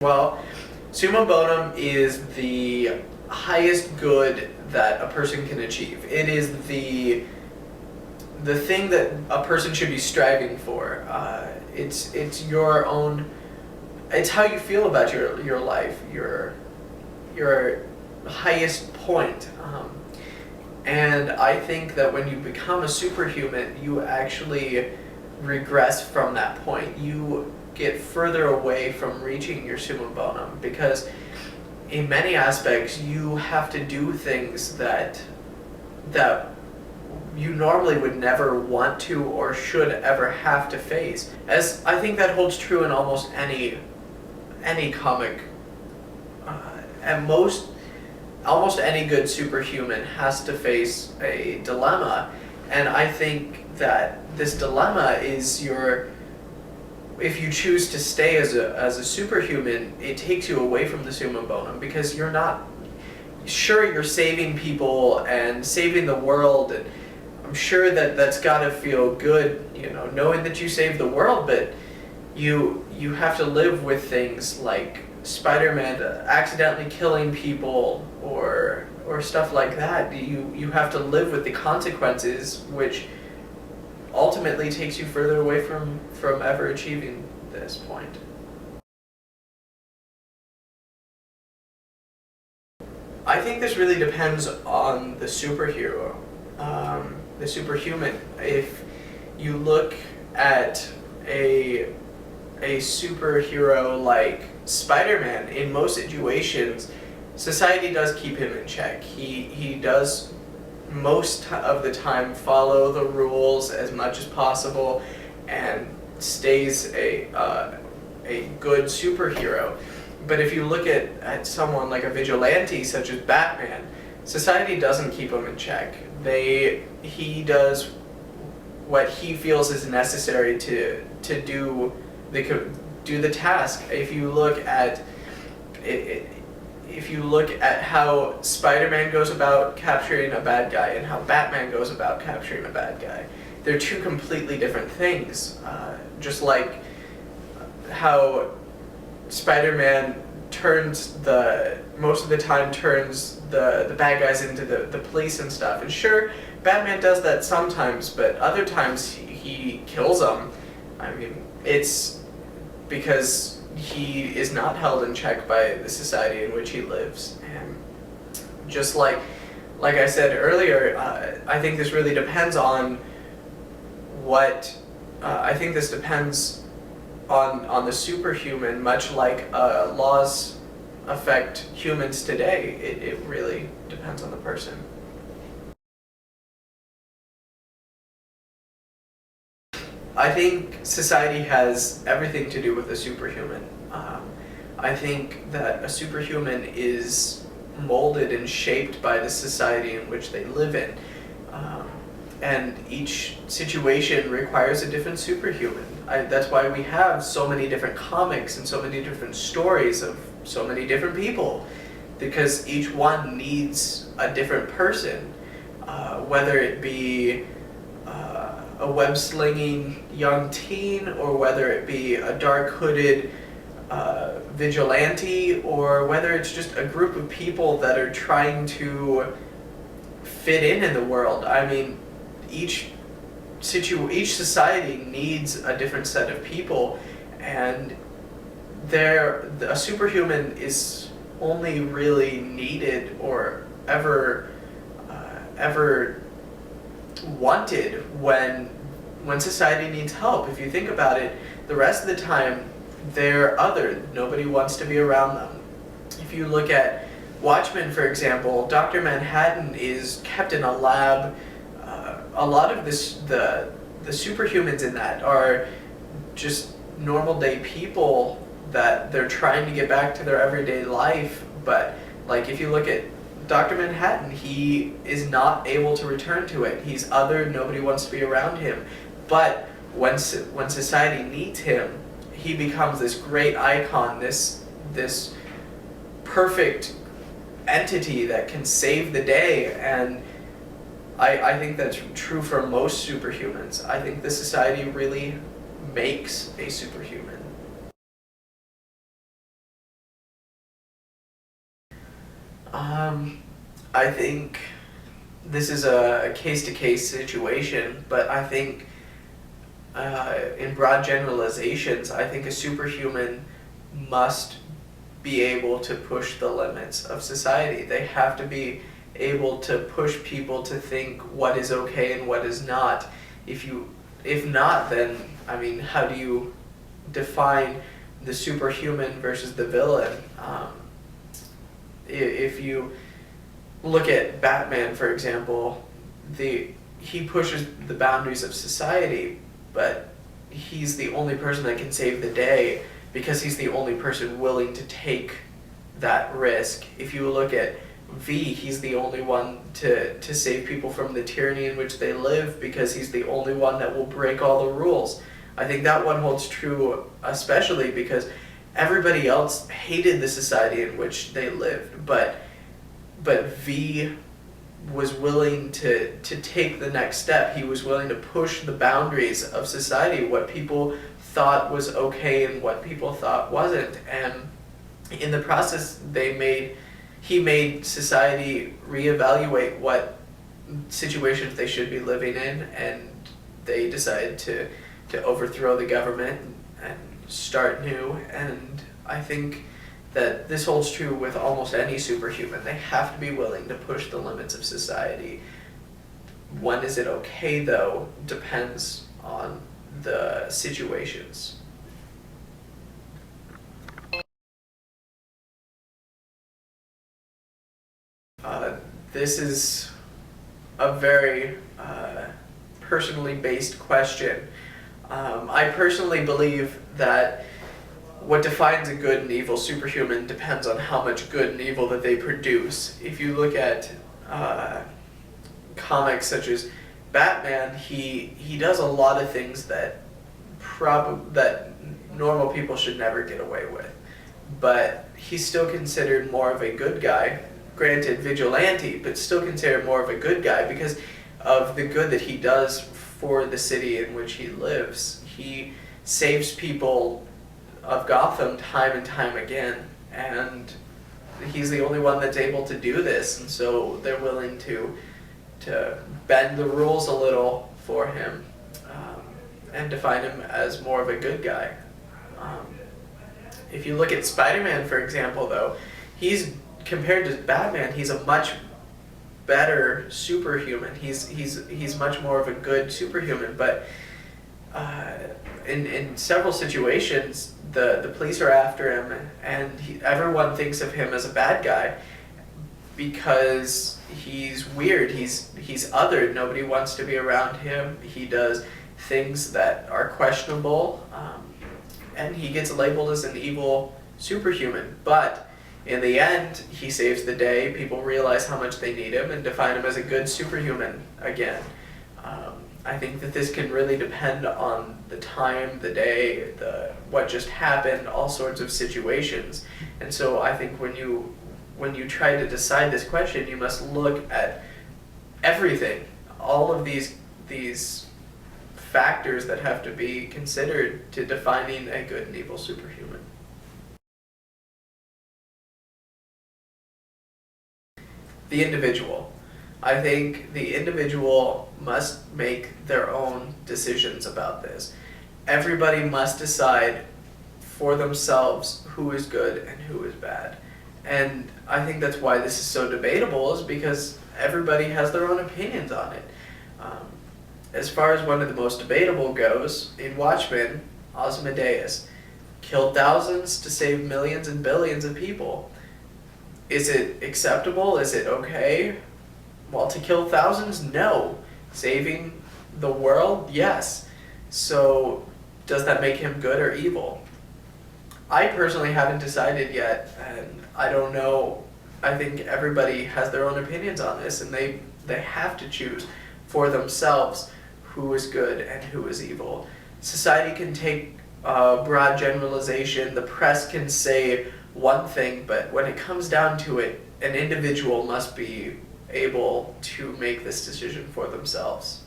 Well, summa bonum is the highest good that a person can achieve. It is the thing that a person should be striving for. It's your own. It's how you feel about your life, your highest point. And I think that when you become a superhuman, you actually regress from that point. You get further away from reaching your summa bonum because in many aspects you have to do things that you normally would never want to or should ever have to face. As I think that holds true in almost any comic. Almost any good superhuman has to face a dilemma, and I think that this dilemma is if you choose to stay as a superhuman, it takes you away from the summa bonum because you're not sure you're saving people and saving the world, and I'm sure that that's got to feel good, knowing that you saved the world, but you have to live with things like Spider-Man accidentally killing people or stuff like that. You have to live with the consequences, which ultimately takes you further away from ever achieving this point. I think this really depends on the superhero, the superhuman. If you look at a superhero like Spider-Man, in most situations, society does keep him in check. He does most of the time follow the rules as much as possible and stays a good superhero. But if you look at someone like a vigilante such as Batman, society doesn't keep him in check. He does what he feels is necessary to do the task. If you look at how Spider-Man goes about capturing a bad guy and how Batman goes about capturing a bad guy, they're two completely different things. Just like how Spider-Man most of the time turns the bad guys into the police and stuff. And sure, Batman does that sometimes, but other times he kills them. I mean, it's because he is not held in check by the society in which he lives. And just like I said earlier, I think this really depends on I think this depends on the superhuman, much like laws affect humans today. It really depends on the person. I think society has everything to do with a superhuman. I think that a superhuman is molded and shaped by the society in which they live in. And each situation requires a different superhuman. That's why we have so many different comics and so many different stories of so many different people, because each one needs a different person, whether it be a web-slinging young teen, or whether it be a dark-hooded vigilante, or whether it's just a group of people that are trying to fit in the world. I mean, each society needs a different set of people, and a superhuman is only really needed or ever wanted when society needs help. If you think about it, the rest of the time they're othered. Nobody wants to be around them. If you look at Watchmen, for example, Dr. Manhattan is kept in a lab. A lot of the superhumans in that are just normal day people that they're trying to get back to their everyday life. But like, if you look at Dr. Manhattan, he is not able to return to it. He's othered, nobody wants to be around him. But when society needs him, he becomes this great icon, this perfect entity that can save the day. And I think that's true for most superhumans. I think the society really makes a superhuman. I think this is a case-to-case situation, but I think in broad generalizations, I think a superhuman must be able to push the limits of society. They have to be able to push people to think what is okay and what is not. If not, then, I mean, how do you define the superhuman versus the villain? If you look at Batman, for example, he pushes the boundaries of society, but he's the only person that can save the day because he's the only person willing to take that risk. If you look at V, he's the only one to save people from the tyranny in which they live because he's the only one that will break all the rules. I think that one holds true especially because everybody else hated the society in which they lived, but V was willing to take the next step. He was willing to push the boundaries of society, what people thought was okay and what people thought wasn't. And in the process, he made society reevaluate what situations they should be living in, and they decided to overthrow the government and start new. And I think that this holds true with almost any superhuman. They have to be willing to push the limits of society. When is it okay, though, depends on the situations. This is a very personally based question. I personally believe that what defines a good and evil superhuman depends on how much good and evil that they produce. If you look at comics such as Batman, he does a lot of things that that normal people should never get away with. But he's still considered more of a good guy. Granted, vigilante, but still considered more of a good guy because of the good that he does for the city in which he lives. He saves people of Gotham time and time again, and he's the only one that's able to do this, and so they're willing to bend the rules a little for him and define him as more of a good guy. If you look at Spider-Man, for example, though, compared to Batman, he's a much better superhuman. He's much more of a good superhuman, but in several situations, the police are after him, and everyone thinks of him as a bad guy because he's weird. He's othered. Nobody wants to be around him. He does things that are questionable, and he gets labeled as an evil superhuman. But in the end, he saves the day. People realize how much they need him and define him as a good superhuman again. I think that this can really depend on the time, the day, what just happened, all sorts of situations. And so I think when you try to decide this question, you must look at everything, all of these factors that have to be considered to defining a good and evil superhuman. The individual. I think the individual must make their own decisions about this. Everybody must decide for themselves who is good and who is bad. And I think that's why this is so debatable, is because everybody has their own opinions on it. As far as one of the most debatable goes, in Watchmen, Ozymandias killed thousands to save millions and billions of people. Is it acceptable? Is it okay? Well, to kill thousands, no. Saving the world, yes. So, does that make him good or evil? I personally haven't decided yet, and I don't know. I think everybody has their own opinions on this, and they have to choose for themselves who is good and who is evil. Society can take a broad generalization, the press can say one thing, but when it comes down to it, an individual must be able to make this decision for themselves.